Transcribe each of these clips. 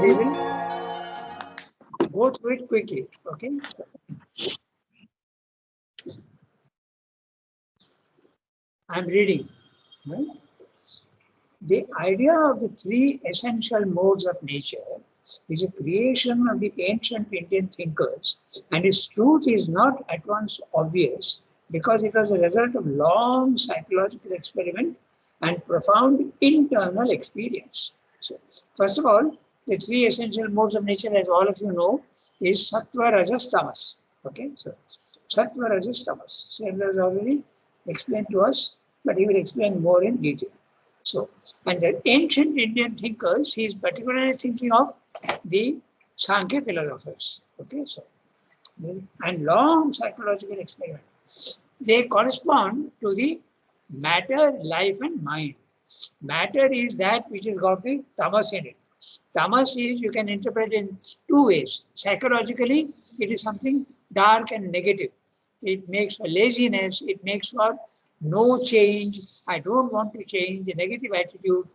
we will go through it quickly. Okay. I'm reading. Right? The idea of the three essential modes of nature is a creation of the ancient Indian thinkers, and its truth is not at once obvious because it was a result of long psychological experiment and profound internal experience. So, first of all, the three essential modes of nature, as all of you know, is sattva, rajas, tamas. Okay, so sattva, rajas, tamas. So, it was already explained to us, but he will explain more in detail. So, and the ancient Indian thinkers, he is particularly thinking of the Sankhya philosophers. Okay, so, and long psychological experiments. They correspond to the matter, life, and mind. Matter is that which has got the tamas in it. Tamas is, you can interpret in two ways. Psychologically, it is something dark and negative. It makes for laziness, it makes for no change. I don't want to change, a negative attitude.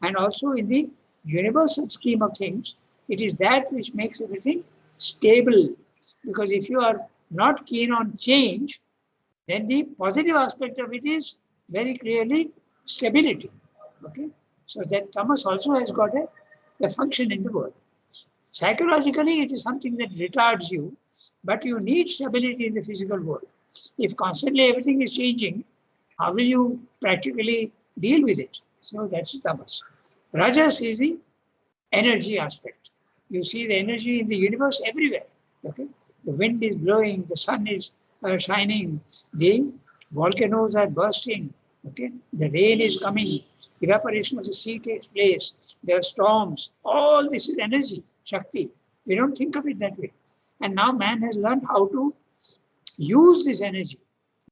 And also in the universal scheme of things, it is that which makes everything stable. Because if you are not keen on change, then the positive aspect of it is very clearly stability. Okay, so that tamas also has got a function in the world. Psychologically, it is something that retards you, but you need stability in the physical world. If constantly everything is changing, how will you practically deal with it? So that's tamas. Rajas is the energy aspect. You see the energy in the universe everywhere. Okay, the wind is blowing, the sun is shining, the volcanoes are bursting. Okay, the rain is coming, evaporation of the sea takes place, there are storms. All this is energy, Shakti. We don't think of it that way. And now man has learned how to use this energy.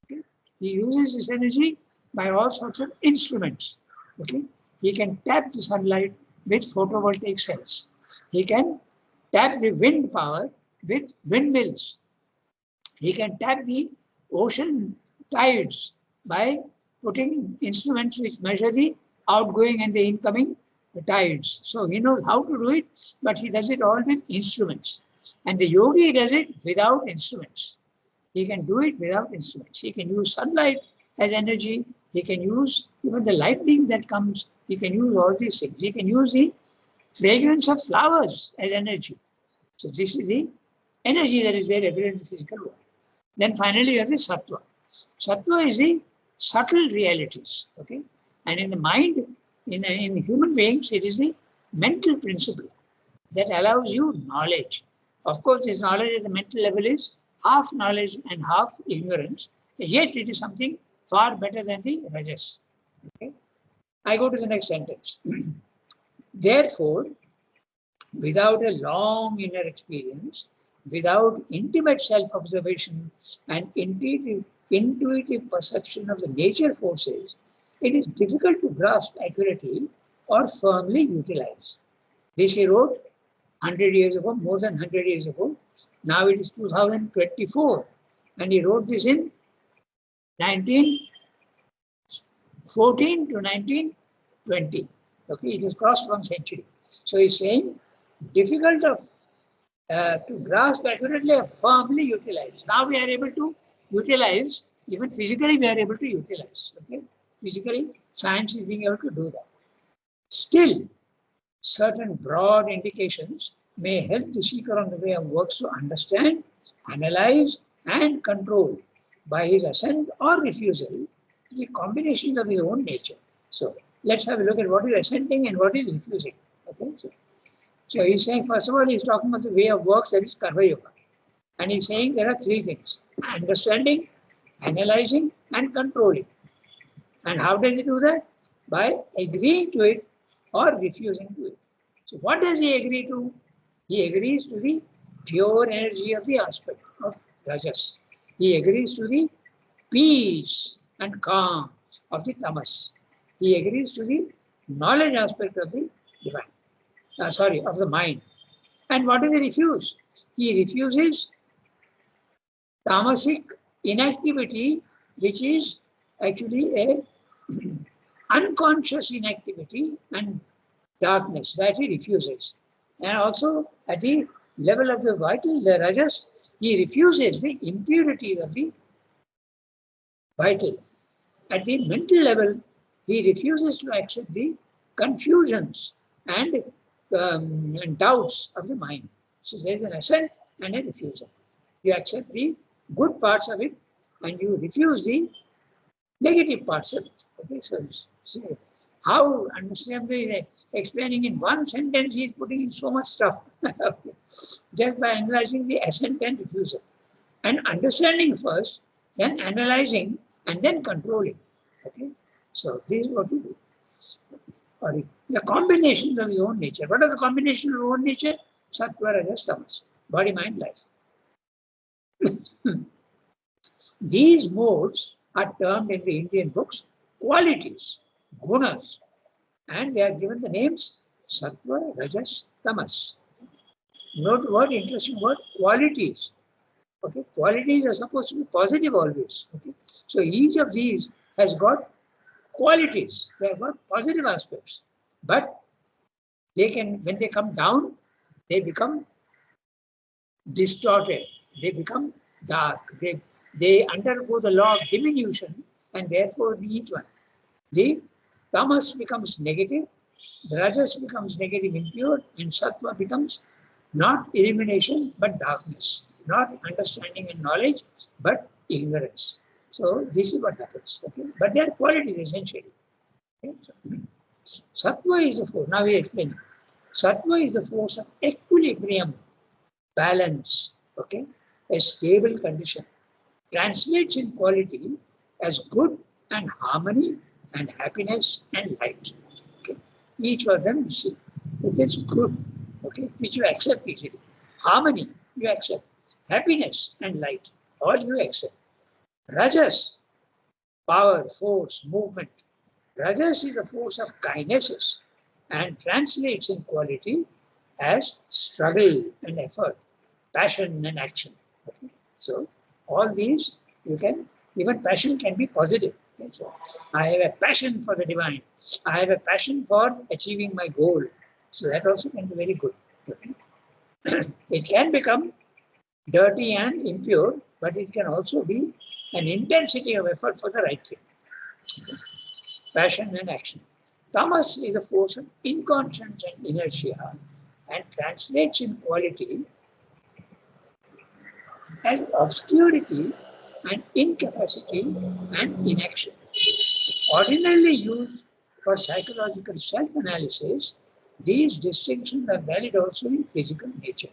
Okay? He uses this energy by all sorts of instruments. Okay? He can tap the sunlight with photovoltaic cells. He can tap the wind power with windmills. He can tap the ocean tides by putting instruments which measure the outgoing and the incoming tides. So he knows how to do it, but he does it all with instruments. And the yogi does it without instruments. He can do it without instruments. He can use sunlight as energy. He can use even the lightning that comes. He can use all these things. He can use the fragrance of flowers as energy. So this is the energy that is there everywhere in the physical world. Then finally you have the sattva. Sattva is the subtle realities. Okay, and in the mind, in human beings, it is the mental principle that allows you knowledge. Of course, this knowledge at the mental level is half knowledge and half ignorance. Yet it is something far better than the rajas. Okay, I go to the next sentence. Therefore, without a long inner experience, without intimate self-observation and intuitive perception of the nature forces, it is difficult to grasp accurately or firmly utilize. This he wrote 100 years ago, more than 100 years ago. Now it is 2024. And he wrote this in 1914 to 1920. Okay, it has crossed 1 century. So he's saying difficult to grasp accurately or firmly utilize. Now we are able to utilize, even physically we are able to utilize. Okay, physically science is being able to do that. Still, certain broad indications may help the seeker on the way of works to understand, analyze, and control by his assent or refusal the combinations of his own nature. So let's have a look at what is assenting and what is refusing. Okay, so he's saying, first of all, he's talking about the way of works, that is Karma Yoga. And he's saying there are three things: understanding, analyzing, and controlling. And how does he do that? By agreeing to it or refusing to it. So what does he agree to? He agrees to the pure energy of the aspect of Rajas. He agrees to the peace and calm of the Tamas. He agrees to the knowledge aspect of the divine. Of the mind. And what does he refuse? He refuses tamasic inactivity, which is actually a unconscious inactivity and darkness, that he refuses. And also at the level of the vital, the rajas, he refuses the impurity of the vital. At the mental level, he refuses to accept the confusions and doubts of the mind. So there is an assent and a refusal. You accept the good parts of it and you refuse the negative parts of it. Okay, so how understandably explaining in one sentence, he is putting in so much stuff. Just by analyzing the assent and refusal. And understanding first, then analyzing, and then controlling. Okay, so this is what we do. Or the combinations of his own nature. What are the combinations of his own nature? Sattva, Rajas, Tamas. Body, mind, life. These modes are termed in the Indian books qualities, gunas, and they are given the names Sattva, Rajas, Tamas. Note what interesting word, qualities. Okay, qualities are supposed to be positive always. Okay, so each of these has got qualities. They have got positive aspects, but they can, when they come down, they become distorted. They become dark. They undergo the law of diminution, and therefore each one. The tamas becomes negative, the rajas becomes negative, impure, and sattva becomes not illumination but darkness, not understanding and knowledge but ignorance. So this is what happens. Okay, but they are qualities essentially. Okay? So, sattva is a force. Now we explain. Sattva is a force of equilibrium, balance. Okay, a stable condition. Translates in quality as good and harmony and happiness and light. Okay, each of them you see it is good. Okay, which you accept easily. Harmony you accept. Happiness and light all you accept. Rajas, power, force, movement. Rajas is a force of kinesis and translates in quality as struggle and effort, passion and action. Okay? So all these you can, even passion can be positive. Okay? So I have a passion for the divine. I have a passion for achieving my goal. So that also can be very good. Okay? It can become dirty and impure, but it can also be an intensity of effort for the right thing. Okay? Passion and action. Tamas is a force of inconscience and inertia and translates in quality as obscurity and incapacity and inaction. Ordinarily used for psychological self-analysis, these distinctions are valid also in physical nature.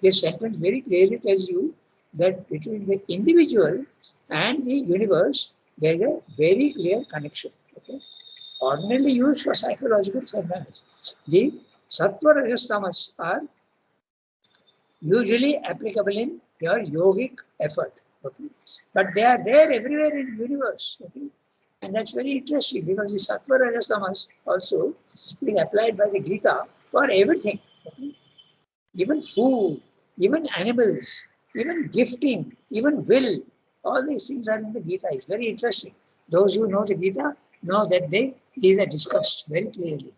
This sentence very clearly tells you that between the individual and the universe, there is a very clear connection. Okay? Ordinarily used for psychological self-analysis. The sattva, rajas, tamas are usually applicable in your yogic effort. Okay? But they are there everywhere in the universe. Okay? And that's very interesting because the sattva, rajas, tamas also is applied by the Gita for everything. Okay? Even food, even animals, even gifting, even will. All these things are in the Gita. It's very interesting. Those who know the Gita know that these are discussed very clearly.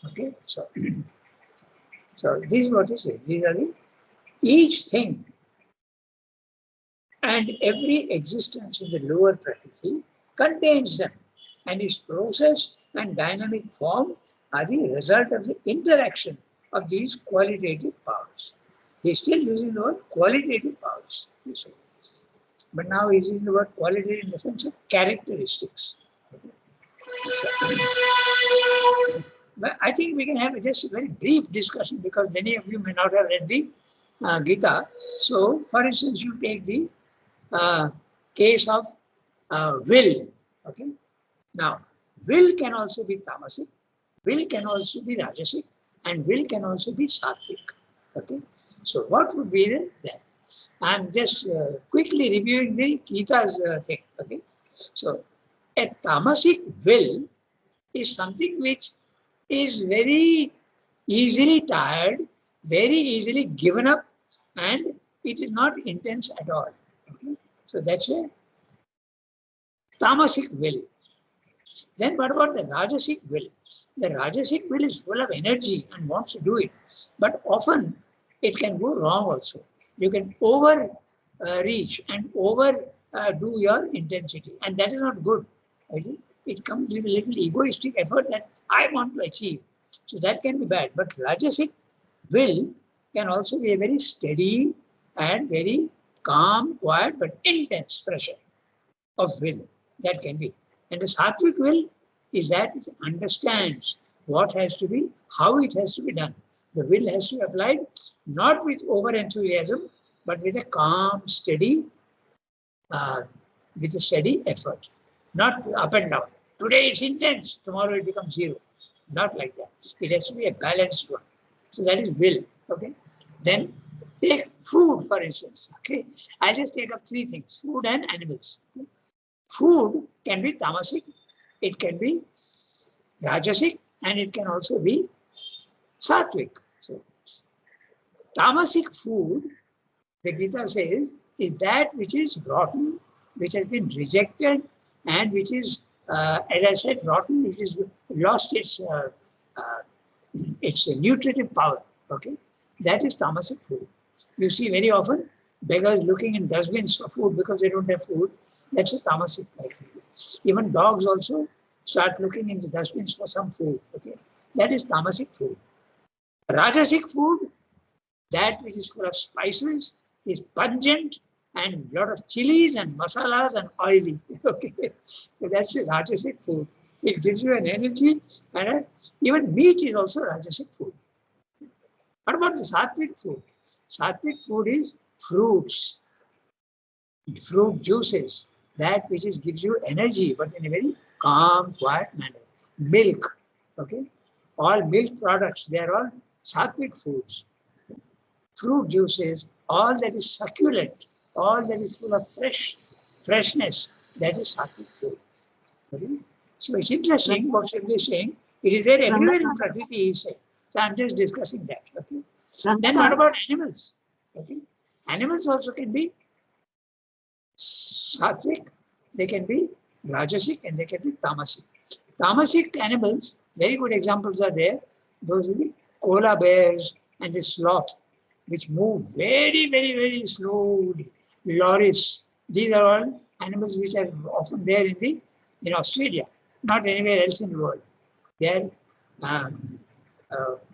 Okay, so this is what it says. These are the each thing and every existence in the lower Prakriti contains them, and its process and dynamic form are the result of the interaction of these qualitative powers. He is still using the word qualitative powers. But now he is using the word qualitative in the sense of characteristics. But I think we can have just a very brief discussion because many of you may not have read the Gita. So, for instance, you take the case of will. Okay. Now, will can also be tamasic, will can also be rajasic, and will can also be sattvic. Okay. So, what would be that? I'm just quickly reviewing the Gita's thing. Okay. So, a tamasic will is something which is very easily tired, very easily given up, and it is not intense at all. Okay? So that's a tamasic will. Then what about the Rajasic will? The Rajasic will is full of energy and wants to do it. But often it can go wrong also. You can over reach and over do your intensity. And that is not good. Right? It comes with a little egoistic effort that I want to achieve. So that can be bad. But Rajasic will can also be a very steady and very calm, quiet, but intense pressure of will. That can be. And the Sattvic will is that it understands what has to be, how it has to be done. The will has to be applied not with over enthusiasm, but with a calm, steady, uh, with a steady effort, not up and down. Today it's intense, tomorrow it becomes zero. Not like that. It has to be a balanced one. So that is will. Okay. Then take food, for instance. Okay. I just take up three things: food and animals. Food can be tamasic, it can be rajasic, and it can also be sattvic. So, tamasic food, the Gita says, is that which is rotten, which has been rejected, and which is, as I said, rotten, which has lost its nutritive power. Okay, that is tamasic food. You see very often beggars looking in dustbins for food because they don't have food. That's a tamasic like. Even dogs also start looking in the dustbins for some food. Okay, that is tamasic food. Rajasic food, that which is full of spices, is pungent and a lot of chilies and masalas and oily. Okay, so that's the Rajasic food. It gives you an energy, and even meat is also Rajasic food. What about the Sattvic food? Sattvic food is fruits, fruit juices, that which is gives you energy, but in a very calm, quiet manner. Milk, okay? All milk products, they are all Sattvic foods. Fruit juices, all that is succulent, all that is full of freshness, that is Sattvic food. Okay? So it's interesting what Shri is saying. It is there everywhere in Prakriti, he is saying. So I'm just discussing that. Okay. Then what about animals? Okay. Animals also can be sattvic, they can be rajasic, and they can be tamasic. Tamasic animals, very good examples are there. Those are the koala bears and the sloth, which move very, very, very slowly. Loris, these are all animals which are often there in Australia, not anywhere else in the world. They are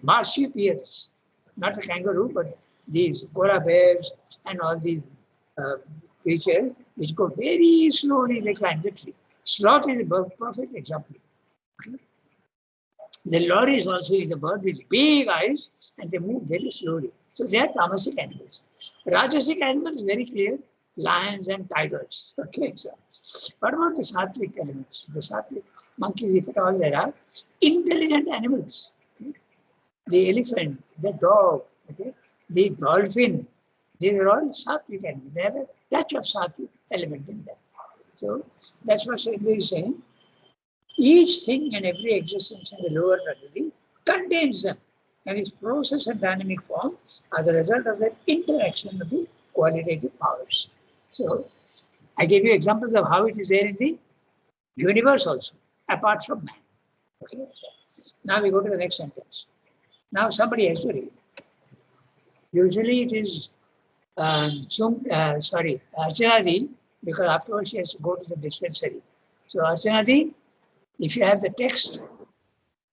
marsupials, not a kangaroo, but these koala bears and all these creatures which go very slowly, they climb the tree. Sloth is a perfect example. Okay. The loris also is a bird with big eyes and they move very slowly. So they are tamasic animals. Rajasic animals, very clear, lions and tigers. Okay, so what about the sattvic animals? The sattvic monkeys, if at all there are, intelligent animals. Okay? The elephant, the dog, okay? The dolphin, these are all sattvic animals. They have a touch of sattvic element in them. So that's what Sridhar is saying. Each thing and every existence in the lower Prakriti contains them, and its process and dynamic form are the result of the interaction of the qualitative powers. So I gave you examples of how it is there in the universe also, apart from man. Okay. So now we go to the next sentence. Now somebody has to read. Usually it is Archanaji, because afterwards she has to go to the dispensary. So Archanaji, if you have the text,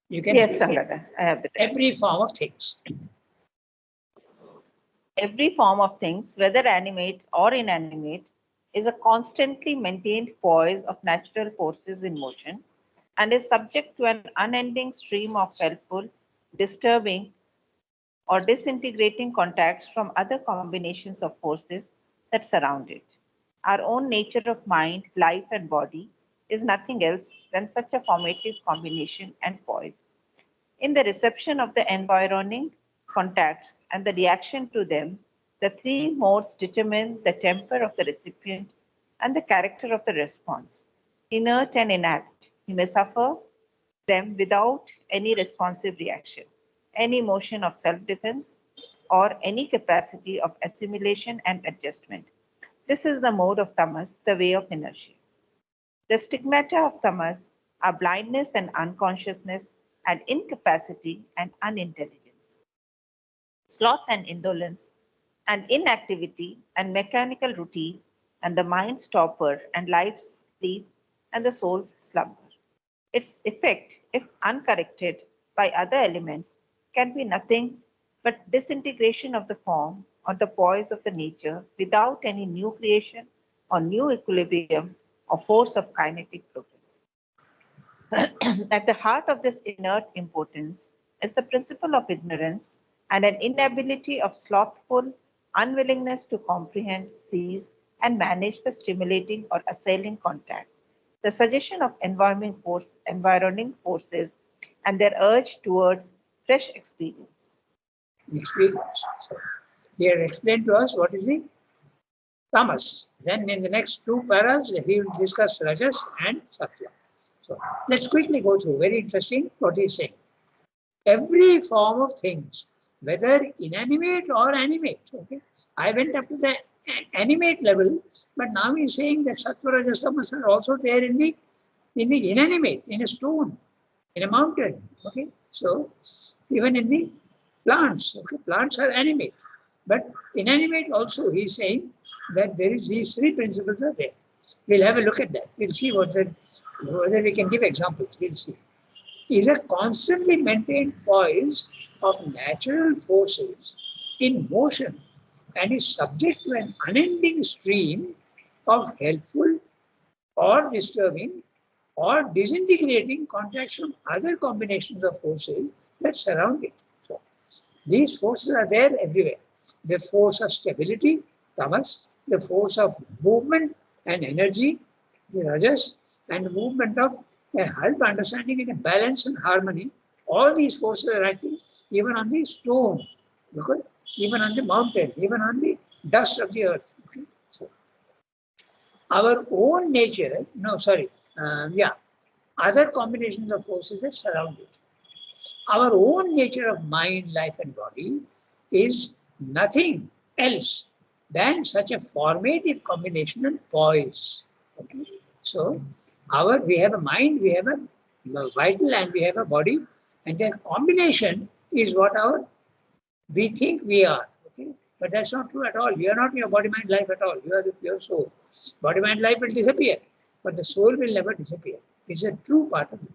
you can. Yes, Sangata, I have the text. Every form of things. Every form of things, whether animate or inanimate, is a constantly maintained poise of natural forces in motion and is subject to an unending stream of helpful, disturbing, or disintegrating contacts from other combinations of forces that surround it. Our own nature of mind, life, and body is nothing else than such a formative combination and poise. In the reception of the environing contacts and the reaction to them, the three modes determine the temper of the recipient and the character of the response. Inert and inert, he may suffer them without any responsive reaction, any motion of self-defense, or any capacity of assimilation and adjustment. This is the mode of tamas, the way of inertia. The stigmata of tamas are blindness and unconsciousness, and incapacity and unintelligence. Sloth and indolence, and inactivity and mechanical routine, and the mind's torpor and life's sleep and the soul's slumber. Its effect, if uncorrected by other elements, can be nothing but disintegration of the form or the poise of the nature without any new creation or new equilibrium or force of kinetic progress. At the heart of this inert impotence is the principle of ignorance and an inability of slothful unwillingness to comprehend, seize, and manage the stimulating or assailing contact, the suggestion of environing forces, and their urge towards fresh experience. Experience. So, he has explained to us what is the tamas. Then in the next two paras, he will discuss rajas and sattva. So let's quickly go through. Very interesting what he is saying. Every form of things, whether inanimate or animate, okay. I went up to the animate level, but now he's saying that sattva, rajas, tamas are also there in the inanimate, in a stone, in a mountain. Okay. So even in the plants, okay, plants are animate, but inanimate also he's saying that there is these three principles are there. We'll have a look at that. We'll see whether we can give examples. We'll see. Is a constantly maintained poise of natural forces in motion and is subject to an unending stream of helpful or disturbing or disintegrating contacts from other combinations of forces that surround it. So, these forces are there everywhere. The force of stability, tamas, the force of movement and energy, the rajas, and the movement of a help understanding in a balance and harmony. All these forces are acting even on the stone, because even on the mountain, even on the dust of the earth. Okay? So, our own nature, other combinations of forces that surround it. Our own nature of mind, life, and body is nothing else than such a formative combination and poise. Okay? So, we have a mind, we have a vital, and we have a body, and their combination is what we think we are. Okay? But that's not true at all. You are not your body, mind, life at all. You are the pure soul. Body, mind, life will disappear, but the soul will never disappear. It's a true part of it.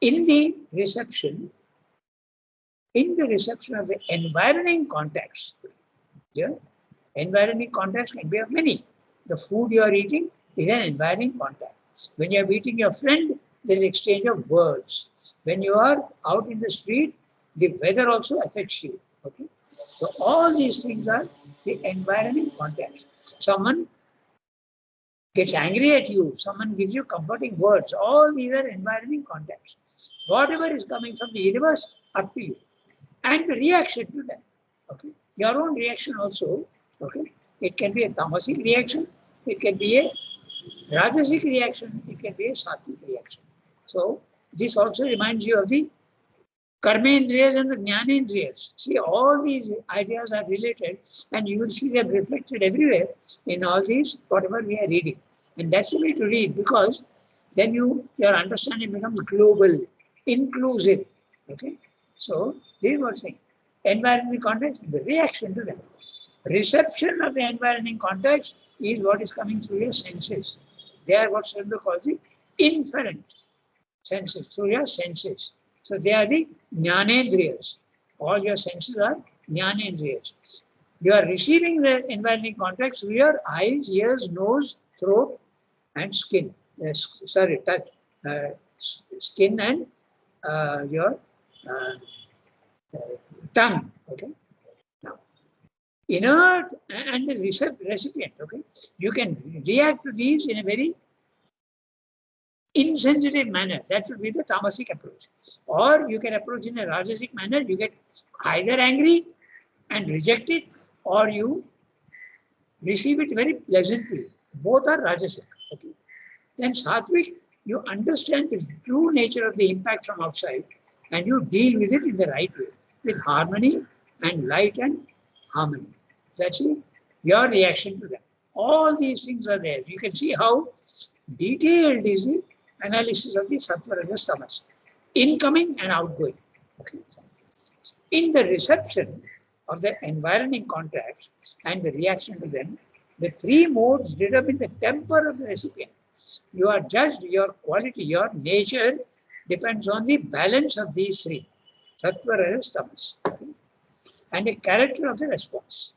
In the reception of the environing context, yeah, environing context can be of many. The food you are eating is an environing contact. When you are meeting your friend, there is exchange of words. When you are out in the street, the weather also affects you. Okay, so all these things are the environing context. Someone gets angry at you, someone gives you comforting words. All these are environing contexts. Whatever is coming from the universe, up to you. And the reaction to that. Okay. Your own reaction also. Okay. It can be a tamasic reaction, it can be a rajasic reaction, it can be a sattvic reaction. So this also reminds you of the karmendriyas and the jnanendriyas. See, all these ideas are related, and you will see them reflected everywhere in all these, whatever we are reading. And that's the way to read, because then your understanding becomes global, inclusive. Okay? So, this is what I'm saying. Environmental context, the reaction to that. Reception of the environmental context is what is coming through your senses. They are what Srila calls the inferent senses, through your senses. So they are the jnanendriyas. All your senses are jnanendriyas. You are receiving the environmental context through your eyes, ears, nose, throat, and skin. Touch, skin and your tongue. Okay. Now, inert and the recipient. Okay. You can react to these in a very insensitive manner. That would be the tamasic approach. Or you can approach in a rajasic manner. You get either angry and reject it, or you receive it very pleasantly. Both are rajasic. Okay. Then sattvic, you understand the true nature of the impact from outside, and you deal with it in the right way, with harmony and light and harmony. It's actually your reaction to that. All these things are there. You can see how detailed is the analysis of the sattva, rajas, tamas, incoming and outgoing. Okay. In the reception of the environing contacts and the reaction to them, the three modes determine the temper of the recipient. You are judged, your quality, your nature depends on the balance of these three, sattva, rajas, tamas, okay, and the character of the response.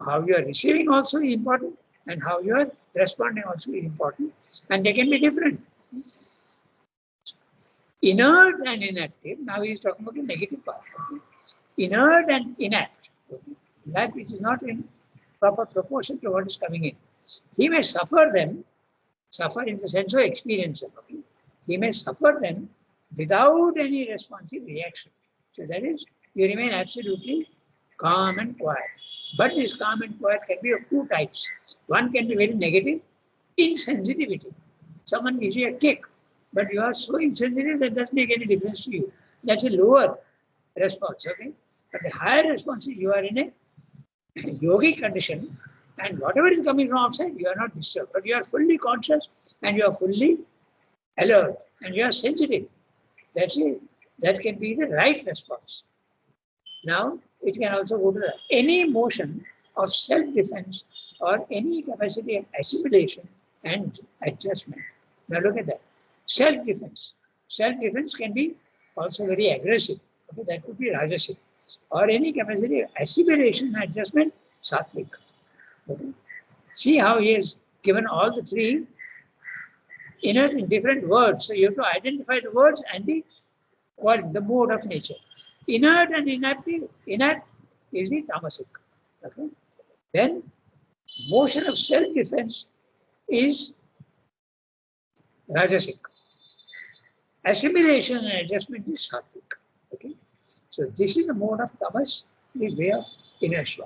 How you are receiving also is important, and how you are responding also is important, and they can be different. Inert and inactive, now he is talking about the negative part. Okay. Inert and inact, okay, that which is not in proper proportion to what is coming in. He may suffer them, suffer in the sense of experience them. Okay. He may suffer them without any responsive reaction. So that is, you remain absolutely calm and quiet. But this calm and quiet can be of two types. One can be very negative, insensitivity. Someone gives you a kick, but you are so insensitive that doesn't make any difference to you. That's a lower response, okay? But the higher response is you are in a yogic condition, and whatever is coming from outside, you are not disturbed, but you are fully conscious and you are fully alert and you are sensitive. That's it. That can be the right response. Now, it can also go to any motion of self-defense or any capacity of assimilation and adjustment. Now, look at that. Self-defense. Self-defense can be also very aggressive. Okay, that could be rajasic. Or any capacity of assimilation and adjustment, sattvic. Okay. See how he has given all the three in different words. So you have to identify the words and the mode of nature. Inert and inactive. Inert is the tamasic. Okay. Then motion of self-defense is rajasic. Assimilation and adjustment is sattvic. Okay. So this is the mode of tamas, the way of inertia,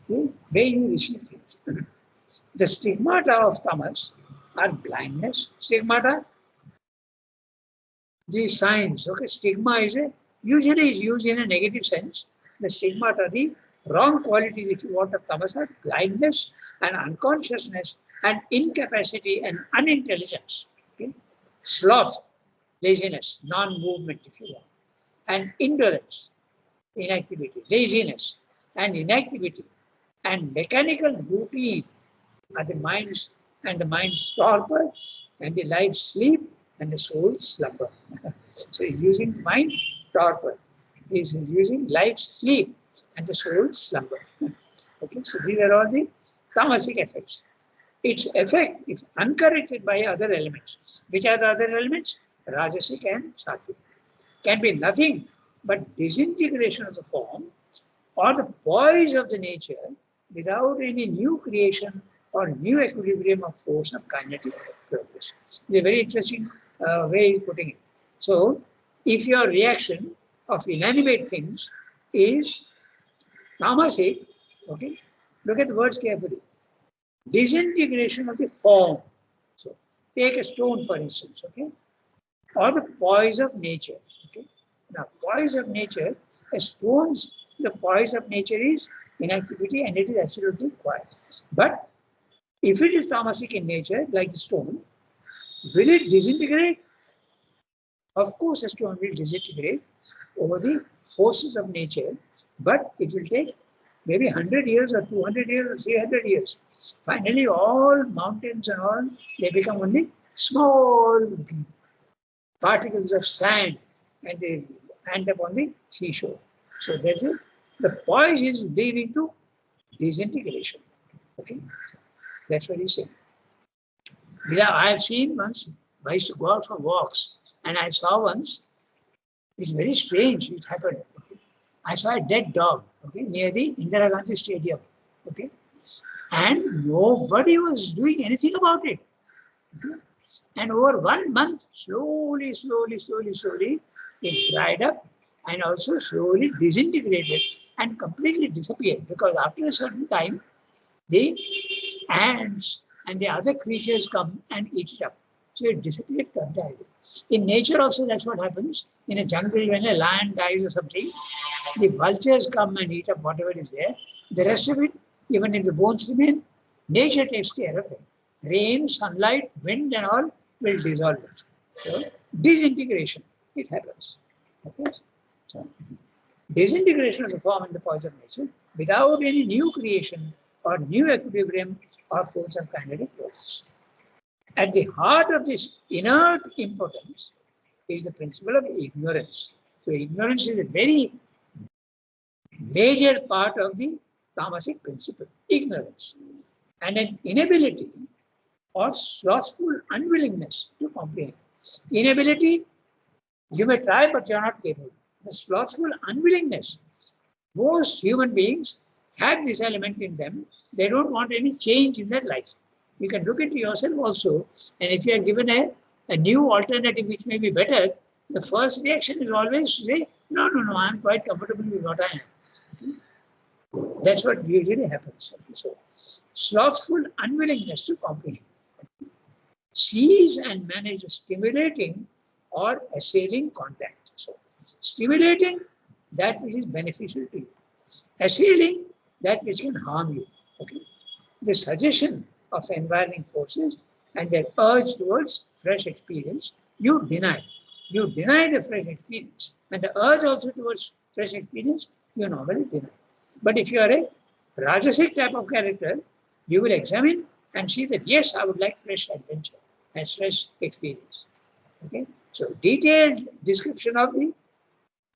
the way you receive things. The stigmata of tamas are blindness. Stigmata, the signs. Okay, stigma is usually is used in a negative sense. The stigmata, the wrong qualities, if you want, of tamas are blindness and unconsciousness and incapacity and unintelligence. Okay, sloth, laziness, non-movement, if you want, and indolence, inactivity, laziness and inactivity and mechanical routine are the mind's torpor and the life's sleep and the soul's slumber. So using mind torpor, is using life's sleep and the soul's slumber. Okay, so these are all the tamasic effects. Its effect, if uncorrected by other elements, which are the other elements? Rajasic and sattvic, can be nothing but disintegration of the form or the poise of the nature without any new creation or new equilibrium of force of kinetic progress. It's a very interesting way of putting it. So, if your reaction of inanimate things is tamasic, okay, look at the words carefully. Disintegration of the form. So, take a stone for instance, okay, or the poise of nature. Okay. Now, poise of nature, a stone's, the poise of nature is inactivity and it is absolutely quiet. But if it is tamasic in nature, like the stone, will it disintegrate? Of course, a stone will disintegrate over the forces of nature, but it will take maybe 100 years or 200 years or 300 years. Finally, all mountains and all, they become only small particles of sand and they end up on the seashore. So there's the poise is leading to disintegration. Okay, that's what he's saying. I have seen once, I used to go out for walks and I saw once, it's very strange, it happened. Okay? I saw a dead dog, okay, near the Indira Gandhi Stadium. Okay, and nobody was doing anything about it. Okay? And over 1 month, slowly, it dried up and also slowly disintegrated and completely disappeared, because after a certain time, the ants and the other creatures come and eat it up. So it disappeared entirely. In nature also, that's what happens. In a jungle, when a lion dies or something, the vultures come and eat up whatever is there. The rest of it, even if the bones remain, nature takes care of them. Rain, sunlight, wind and all, will dissolve it. So disintegration, it happens. Okay? So disintegration of the form in the poise of nature without any new creation or new equilibrium or force of kinetic process. At the heart of this inert impotence is the principle of ignorance. So ignorance is a very major part of the tamasic principle, ignorance, and an inability or slothful unwillingness to comprehend. Inability, you may try, but you're not capable. The slothful unwillingness, most human beings have this element in them. They don't want any change in their life. You can look into yourself also, and if you are given a new alternative which may be better, the first reaction is always to say, no, no, no, I'm quite comfortable with what I am. That's what usually happens. So, slothful unwillingness to comprehend. Seize and manage stimulating or assailing contact. So, stimulating that which is beneficial to you, assailing that which can harm you. Okay? The suggestion of environing forces and their urge towards fresh experience, you deny. You deny the fresh experience, and the urge also towards fresh experience, you normally deny. But if you are a Rajasic type of character, you will examine and see that yes, I would like fresh adventure and fresh experience. Okay, so detailed description of the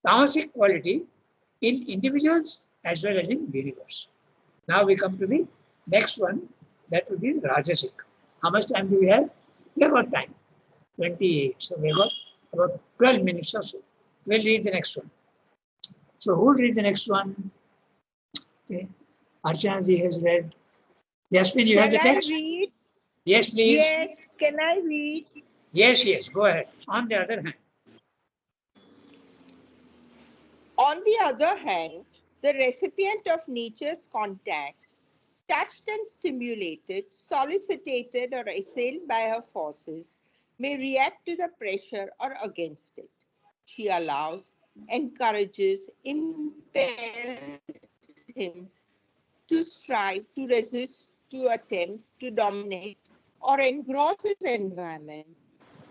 tamasic quality in individuals as well as in universe. Now we come to the next one, that would be Rajasic. How much time do we have? We have got time, 28. So we have got about 12 minutes or so. We'll read the next one. So who will read the next one? Okay. Archana ji has read. Yasmin, you have the Can I text? read? Yes, please. Yes, can I read? Yes, yes, go ahead. On the other hand, On the other hand, the recipient of nature's contacts, touched and stimulated, solicited or assailed by her forces, may react to the pressure or against it. She allows, encourages, impels him to strive, to resist, to attempt, to dominate, or engross his environment,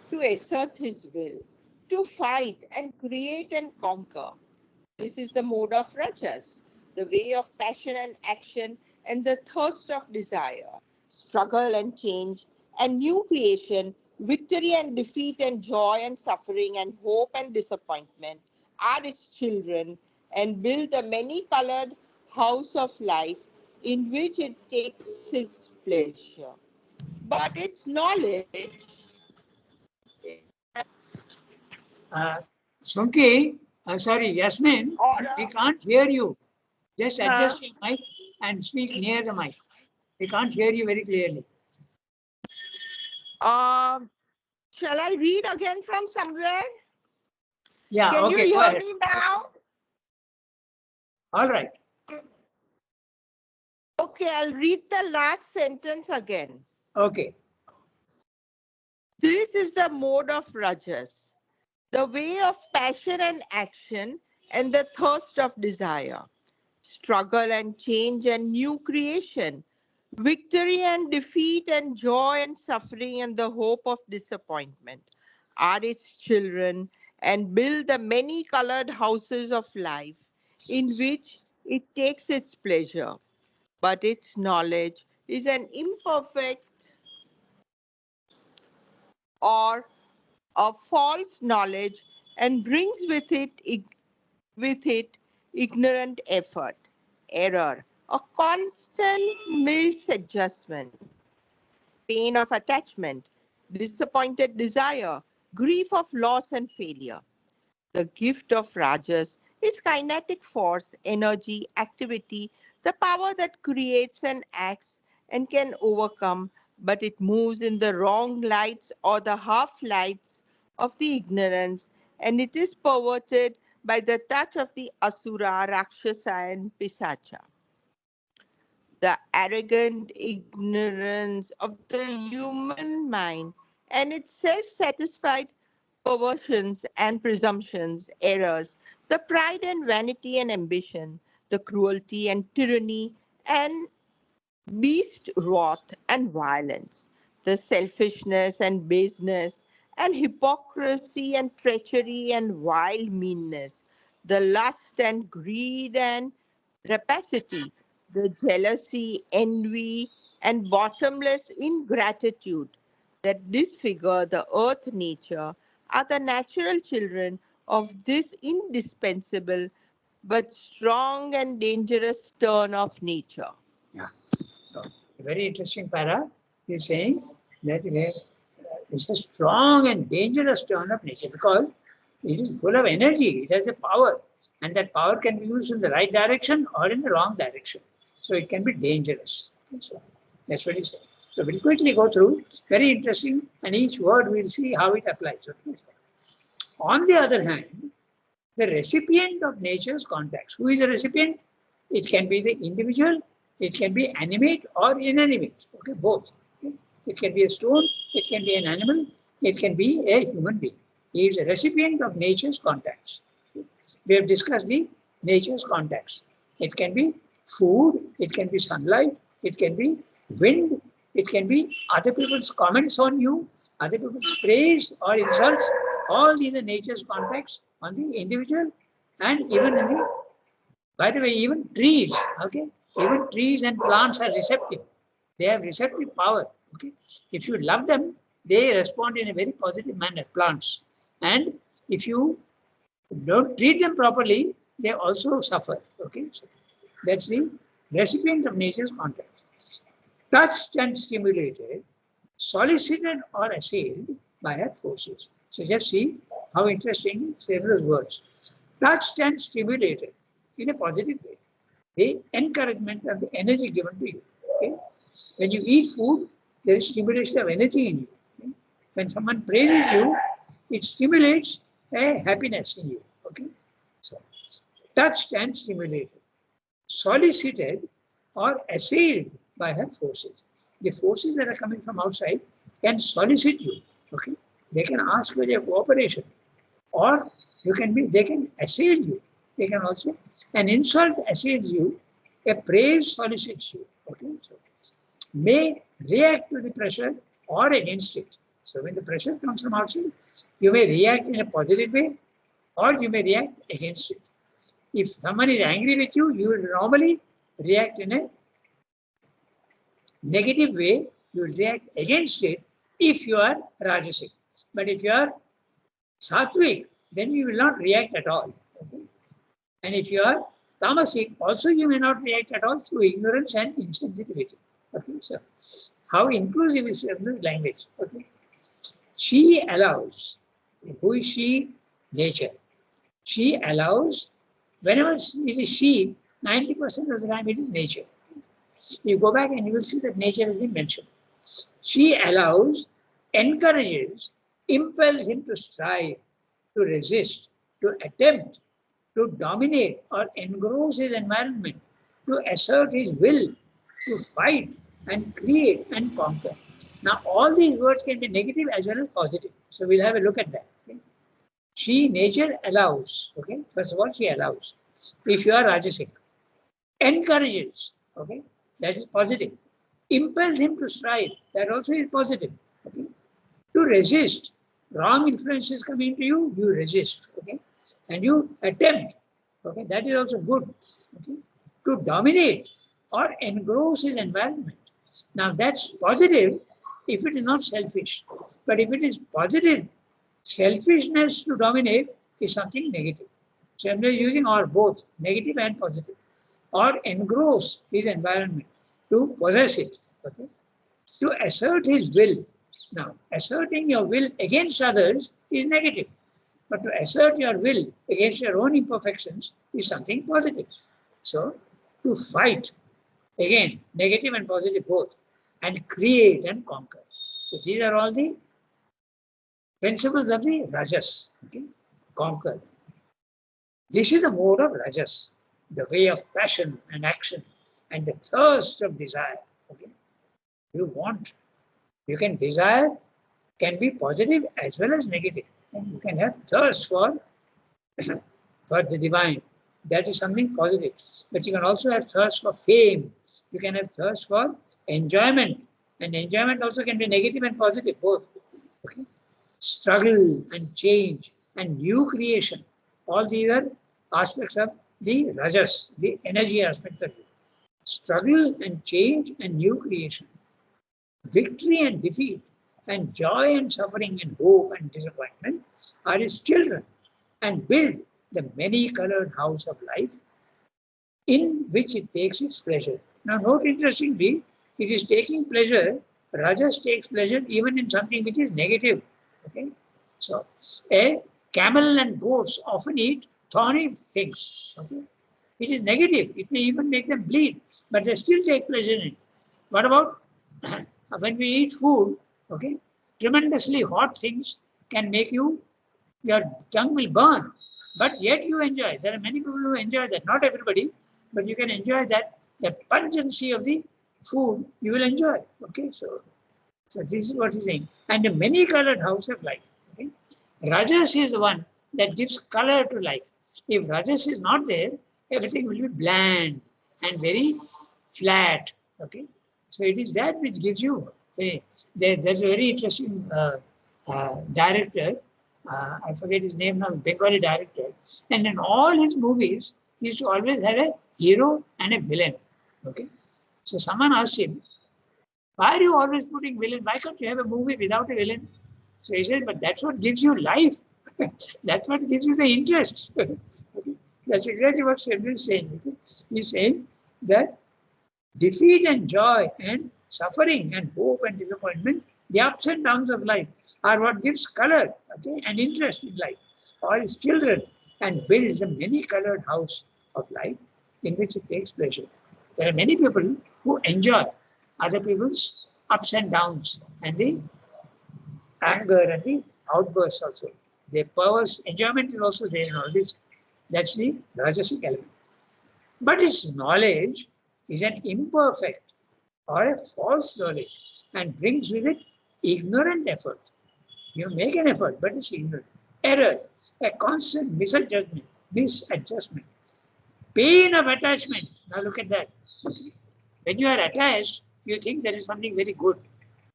to assert his will, to fight and create and conquer. This is the mode of Rajas, the way of passion and action and the thirst of desire, struggle and change and new creation, victory and defeat and joy and suffering and hope and disappointment are its children and build the many-colored house of life in which it takes its pleasure. But its knowledge Sunki, sorry, Yasmin, or we can't hear you. Just uh, adjust your mic and speak near the mic. We can't hear you very clearly. shall I read again from somewhere? Yeah, Can okay, you go hear ahead. me now? All right. Okay, I'll read the last sentence again. Okay. This is the mode of Rajas, the way of passion and action and the thirst of desire, struggle and change and new creation, victory and defeat and joy and suffering and the hope of disappointment are its children and build the many-colored houses of life in which it takes its pleasure. But its knowledge is an imperfect or a false knowledge and brings with it ignorant effort, error, a constant misadjustment, pain of attachment, disappointed desire, grief of loss and failure. The gift of Rajas is kinetic force, energy, activity, the power that creates and acts and can overcome, but it moves in the wrong lights or the half lights of the ignorance, and it is perverted by the touch of the Asura, Rakshasa, and Pisacha. The arrogant ignorance of the human mind and its self-satisfied perversions and presumptions, errors, the pride and vanity and ambition, the cruelty and tyranny and beast wrath and violence, the selfishness and baseness, and hypocrisy and treachery and vile meanness, the lust and greed and rapacity, the jealousy, envy, and bottomless ingratitude that disfigure the earth nature are the natural children of this indispensable but strong and dangerous turn of nature. Yeah. So, a very interesting para is saying that it's a strong and dangerous turn of nature because it is full of energy. It has a power, and that power can be used in the right direction or in the wrong direction. So it can be dangerous. So that's what he said. So we'll quickly go through. Very interesting, and each word we'll see how it applies. Okay. On the other hand, the recipient of nature's contacts. Who is a recipient? It can be the individual, it can be animate or inanimate. Okay, both. Okay. It can be a stone, it can be an animal, it can be a human being. He is a recipient of nature's contacts. Okay. We have discussed the nature's contacts. It can be food, it can be sunlight, it can be wind, it can be other people's comments on you, other people's praise or insults. All these are nature's contacts on the individual and even in the, by the way, even trees, okay? Even trees and plants are receptive. They have receptive power, okay? If you love them, they respond in a very positive manner, plants. And if you don't treat them properly, they also suffer, okay? So that's the recipient of nature's contacts. Touched and stimulated, solicited or assailed by her forces. So just see how interesting several words. Touched and stimulated in a positive way. The encouragement of the energy given to you. Okay? When you eat food, there is stimulation of energy in you. Okay? When someone praises you, it stimulates a happiness in you. Okay? So touched and stimulated. Solicited or assailed by her forces. The forces that are coming from outside can solicit you. Okay? They can ask for your cooperation, or they can assail you. They can also, an insult assails you, a praise solicits you. Okay, so may react to the pressure or against it. So when the pressure comes from outside, you may react in a positive way, or you may react against it. If someone is angry with you, you will normally react in a negative way. You will react against it if you are Rajasic. But if you are Sattvic, then you will not react at all. Okay? And if you are Tamasic, also you may not react at all through ignorance and insensitivity. Okay, so how inclusive is the language? Okay, she allows. Who is she? Nature. She allows. Whenever it is she, 90% of the time it is nature. You go back and you will see that nature has been mentioned. She allows, encourages, impels him to strive, to resist, to attempt, to dominate or engross his environment, to assert his will, to fight and create and conquer. Now, all these words can be negative as well as positive. So we'll have a look at that. Okay? She, nature, allows. Okay, first of all, she allows. If you are Rajasic, encourages. Okay, that is positive. Impels him to strive. That also is positive. Okay, to resist. Wrong influences coming to you, you resist. Okay, and you attempt. Okay, that is also good. Okay, to dominate or engross his environment. Now that's positive if it is not selfish. But if it is positive, selfishness to dominate is something negative. So I'm using or both, negative and positive. Or engross his environment, to possess it. Okay? To assert his will. Now, asserting your will against others is negative. But to assert your will against your own imperfections is something positive. So, to fight, again, negative and positive both, and create and conquer. So, these are all the principles of the Rajas. Okay? Conquer. This is the mode of Rajas, the way of passion and action, and the thirst of desire. Okay? You want, you can desire, can be positive as well as negative. And you can have thirst for the divine. That is something positive. But you can also have thirst for fame. You can have thirst for enjoyment. And enjoyment also can be negative and positive, both. Okay? Struggle and change and new creation. All these are aspects of the rajas, the energy aspect of it. Struggle and change and new creation. Victory and defeat and joy and suffering and hope and disappointment are his children and build the many-colored house of life in which it takes its pleasure. Now note interestingly, it is taking pleasure, Rajas takes pleasure even in something which is negative. Okay? So a camel and goats often eat thorny things. Okay? It is negative, it may even make them bleed, but they still take pleasure in it. What about when we eat food, okay, tremendously hot things can make your tongue will burn, but yet you enjoy. There are many people who enjoy that, not everybody, but you can enjoy that, the pungency of the food, you will enjoy. Okay, so this is what he's saying. And a many-colored house of life. Okay? Rajas is the one that gives color to life. If Rajas is not there, everything will be bland and very flat. Okay, so it is that which gives you. There's a very interesting director. I forget his name now, Bengali director. And in all his movies, he used to always have a hero and a villain. Okay, so someone asked him, "Why are you always putting villain? Why can't you have a movie without a villain?" So he said, "But that's what gives you life. That's what gives you the interest." Okay? That's exactly what Sridhar is saying. Okay? He's saying that defeat and joy and suffering and hope and disappointment, the ups and downs of life, are what gives color, okay, and interest in life for his children and builds a many-colored house of life in which it takes pleasure. There are many people who enjoy other people's ups and downs and the anger and the outbursts also. The powers, enjoyment is also there in all this. That's the Rajasic element. But its knowledge is an imperfect or a false knowledge and brings with it ignorant effort. You make an effort, but it's ignorant. Error, a constant misadjustment, pain of attachment. Now look at that. When you are attached, you think there is something very good,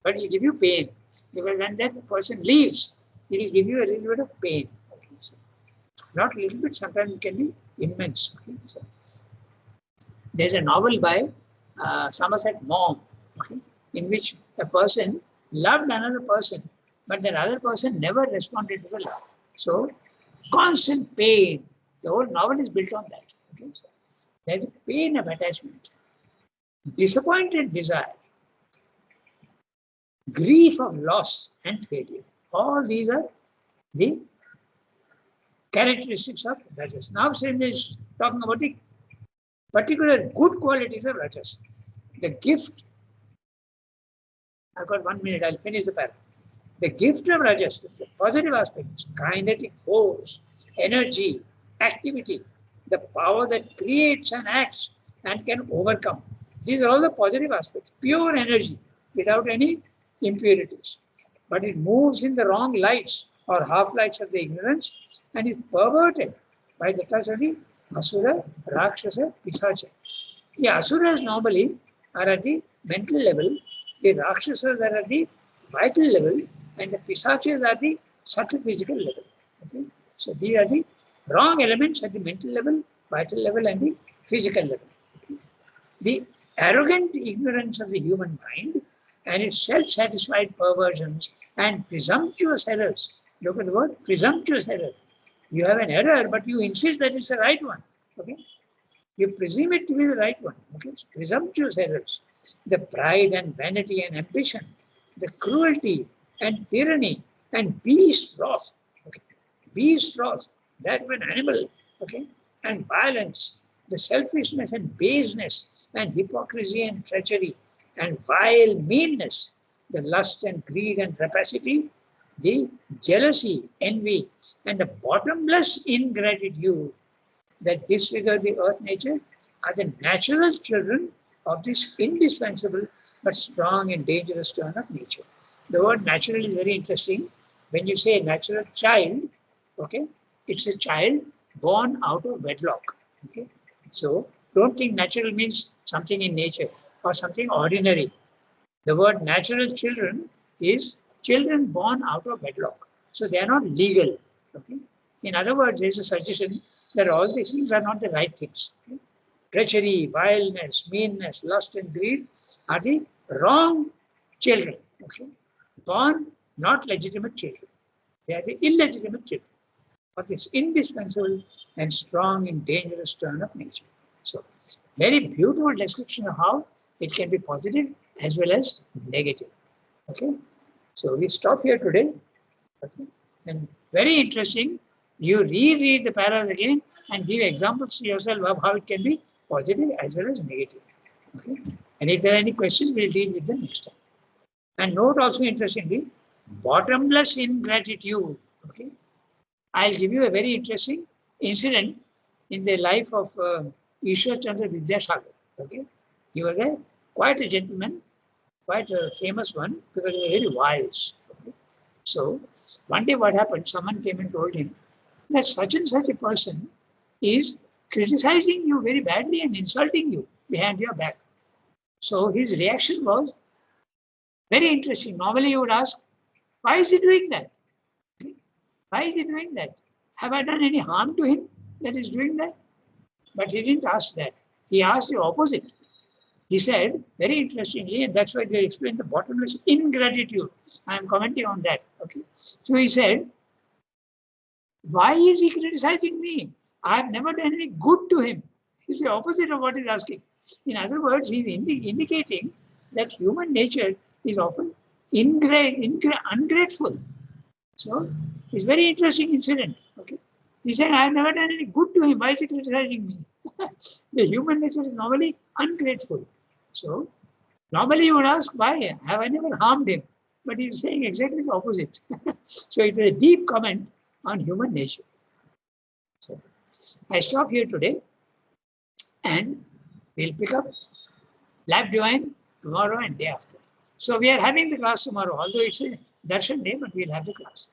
but it will give you pain. Because when that person leaves, it will give you a little bit of pain. Okay, so not a little bit, sometimes it can be immense. Okay, so there's a novel by Somerset Maugham, okay, in which a person loved another person, but that other person never responded to the love. So, constant pain. The whole novel is built on that. Okay, so there's a pain of attachment, disappointed desire, grief of loss and failure. All these are the characteristics of Rajas. Now, Sridhar is talking about the particular good qualities of Rajas. The gift, I've got 1 minute, I'll finish the paragraph. The gift of Rajas is the positive aspects, kinetic force, energy, activity, the power that creates and acts and can overcome. These are all the positive aspects, pure energy without any impurities. But it moves in the wrong lights or half lights of the ignorance and is perverted by the touch of the Asura, Rakshasa, Pisacha. The Asuras normally are at the mental level, the Rakshasas are at the vital level, and the Pisachas are the subtle physical level. Okay? So these are the wrong elements at the mental level, vital level, and the physical level. Okay? The arrogant ignorance of the human mind and its self-satisfied perversions and presumptuous errors. Look at the word presumptuous error. You have an error, but you insist that it's the right one. Okay? You presume it to be the right one. Okay? It's presumptuous errors. The pride and vanity and ambition, the cruelty and tyranny and beast wrath. Okay? Beast wrath, that of an animal. Okay? And violence, the selfishness and baseness and hypocrisy and treachery and vile meanness, the lust and greed and rapacity, the jealousy, envy, and the bottomless ingratitude that disfigure the earth nature are the natural children of this indispensable but strong and dangerous turn of nature. The word natural is very interesting. When you say natural child, okay, it's a child born out of wedlock. Okay, so don't think natural means something in nature or something ordinary. The word natural children is children born out of wedlock. So they are not legal. Okay? In other words, there is a suggestion that all these things are not the right things. Okay? Treachery, vileness, meanness, lust, and greed are the wrong children. Okay? Born not legitimate children. They are the illegitimate children of this indispensable and strong and dangerous turn of nature. So, very beautiful description of how it can be positive as well as negative. Okay, so we stop here today. Okay, and very interesting. You reread the paragraph again and give examples to yourself of how it can be positive as well as negative. Okay, and if there are any questions, we'll deal with them next time. And note also interestingly, bottomless ingratitude. Okay, I'll give you a very interesting incident in the life of Ishwar Chandra Vidyasagar. Okay, he was quite a gentleman, quite a famous one because he was very wise. Okay? So one day what happened? Someone came and told him that such and such a person is criticizing you very badly and insulting you behind your back. So his reaction was very interesting. Normally you would ask, why is he doing that? Why is he doing that? Have I done any harm to him that he's doing that? But he didn't ask that. He asked the opposite. He said, very interestingly, and that's why they explain the bottomless ingratitude. I am commenting on that. Okay. So he said, why is he criticizing me? I have never done any good to him. It's the opposite of what he's asking. In other words, he's indicating that human nature is often ungrateful. So it's very interesting incident. Okay. He said, I have never done any good to him. Why is he criticizing me? The human nature is normally ungrateful. So normally you would ask, why? Have I never harmed him? But he's saying exactly the opposite. So it is a deep comment on human nature. So I stop here today and we'll pick up Lab Divine tomorrow and day after. So we are having the class tomorrow, although it's a Darshan day, but we'll have the class.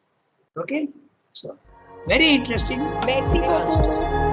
Okay? So very interesting. Merci beaucoup.